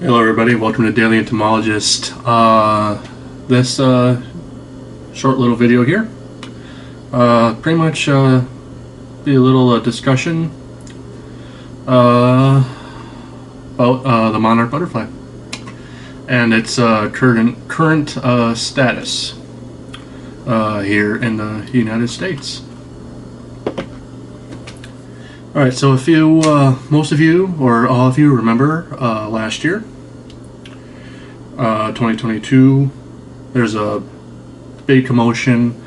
Hello everybody, welcome to Daily Entomologist. This short little video here, pretty much be a little discussion about the monarch butterfly and its current status here in the United States. Alright, so if you, most of you, or all of you remember last year, 2022, there's a big commotion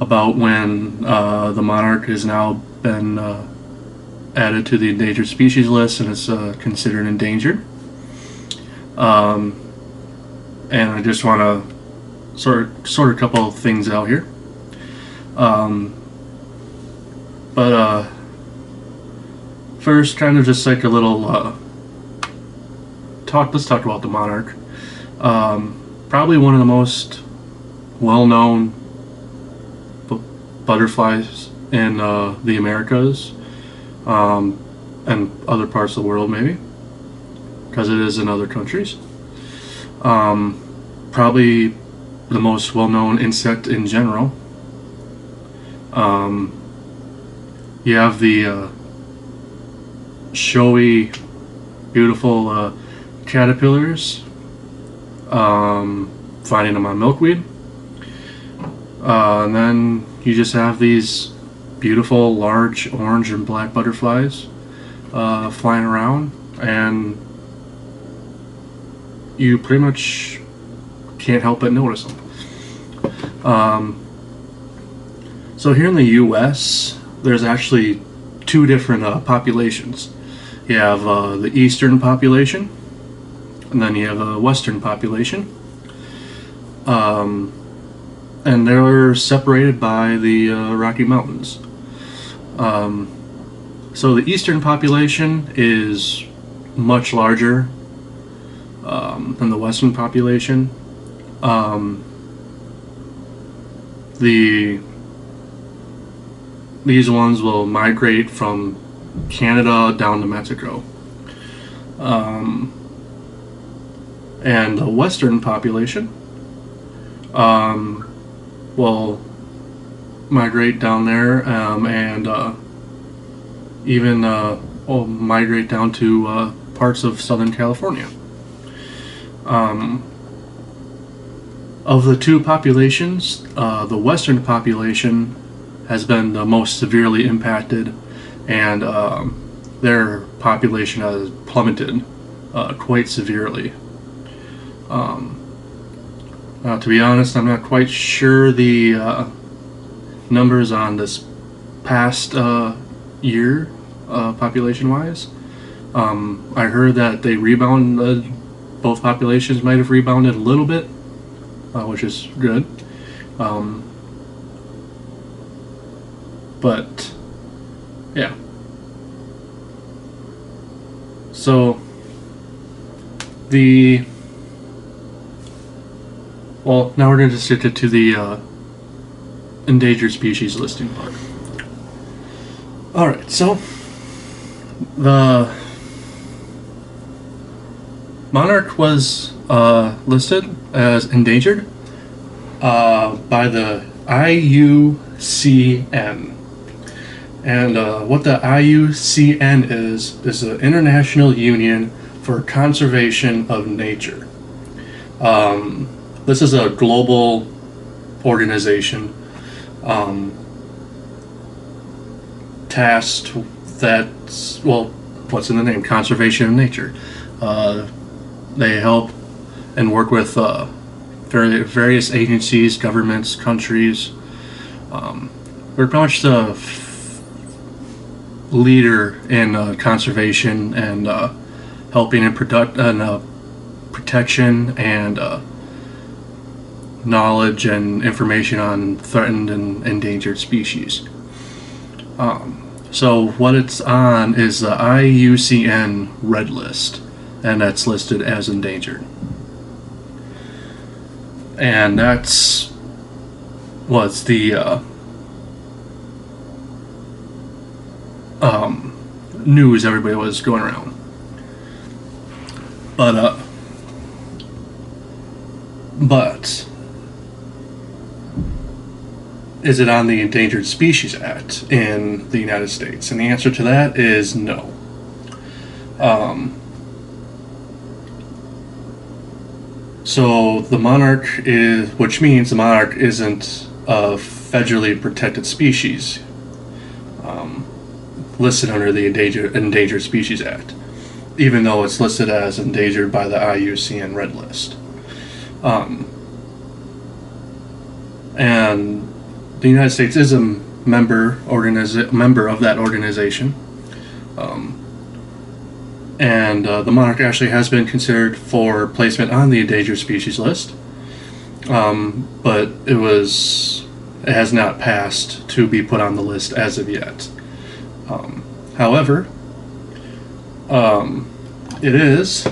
about when the monarch has now been added to the endangered species list and is considered endangered. And I just want to sort a couple of things out here. First, kind of just like a little let's talk about the monarch. Probably one of the most well-known butterflies in the Americas and other parts of the world, maybe, because it is in other countries. Probably the most well-known insect in general. You have the showy, beautiful caterpillars, finding them on milkweed, and then you just have these beautiful large orange and black butterflies flying around, and you pretty much can't help but notice them. So here in the US, there's actually two different populations. You have the eastern population, and then you have a western population, and they're separated by the Rocky Mountains. So the eastern population is much larger than the western population. These ones will migrate from Canada down to Mexico. And the western population will migrate down there and even will migrate down to parts of Southern California. Of the two populations, the western population has been the most severely impacted, and their population has plummeted quite severely. To be honest, I'm not quite sure the numbers on this past year, population-wise. I heard that they rebounded, both populations might have rebounded a little bit, which is good. But yeah. So now we're going to stick it to the endangered species listing part. Alright, so the monarch was listed as endangered by the IUCN. And what the IUCN is the International Union for Conservation of Nature. This is a global organization tasked that's, well, what's in the name? Conservation of nature. They help and work with various agencies, governments, countries. We're pretty much the leader in conservation and helping in protection and knowledge and information on threatened and endangered species. So what it's on is the IUCN Red List, and that's listed as endangered. And that's what's the news everybody was going around. But But is it on the Endangered Species Act in the United States? And the answer to that is no. So the monarch is, which means the monarch isn't a federally protected species listed under the Endangered Species Act, even though it's listed as endangered by the IUCN Red List. And the United States is a member of that organization. And the monarch actually has been considered for placement on the endangered species list, but it has not passed to be put on the list as of yet. However, it is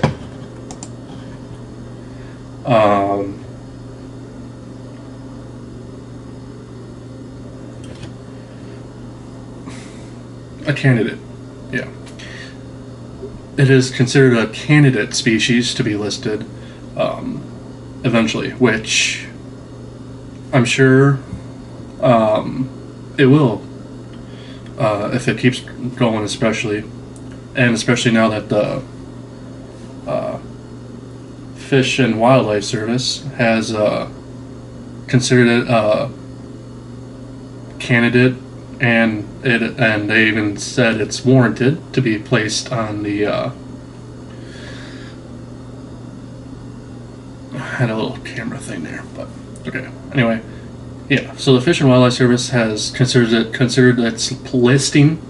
a candidate. Yeah. It is considered a candidate species to be listed eventually, which I'm sure it will if it keeps going, especially now that the Fish and Wildlife Service has considered it a candidate, and they even said it's warranted to be placed on the I had a little camera thing there, but okay. Anyway, yeah. So the Fish and Wildlife Service has considered its listing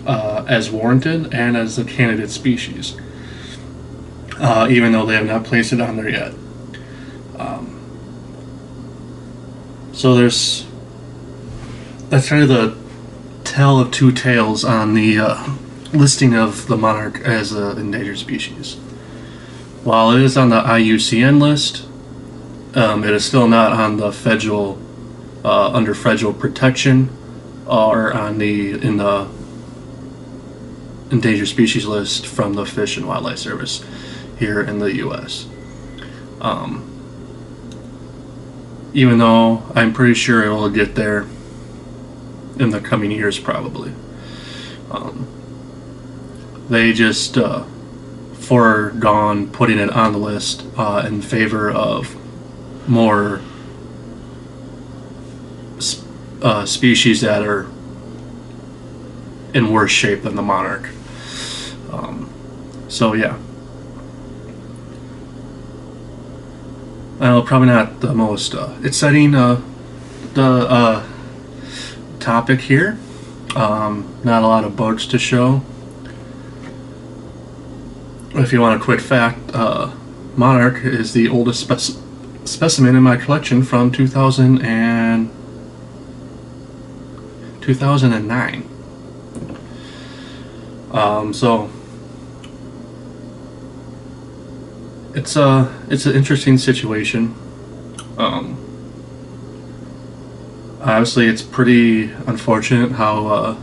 as warranted and as a candidate species, even though they have not placed it on there yet. So that's kind of the tale of two tales on the listing of the monarch as an endangered species. While it is on the IUCN list, it is still not on the federal under federal protection or in the endangered species list from the Fish and Wildlife Service here in the U.S. Even though I'm pretty sure it will get there in the coming years, probably. They just foregone putting it on the list in favor of more species that are in worse shape than the monarch. So yeah. Probably not the most exciting the topic here. Not a lot of bugs to show. If you want a quick fact, Monarch is the oldest specimen in my collection from 2009. So it's an interesting situation. Obviously, it's pretty unfortunate how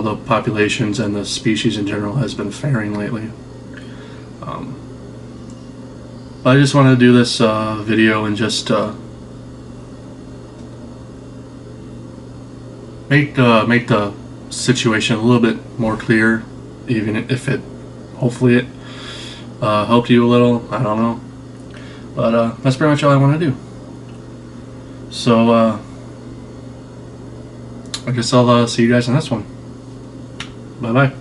the populations and the species in general has been faring lately. But I just wanted to do this video and just make the situation a little bit more clear, even if hopefully it helped you a little. I don't know, but that's pretty much all I want to do. So I guess I'll see you guys on this one. Bye bye.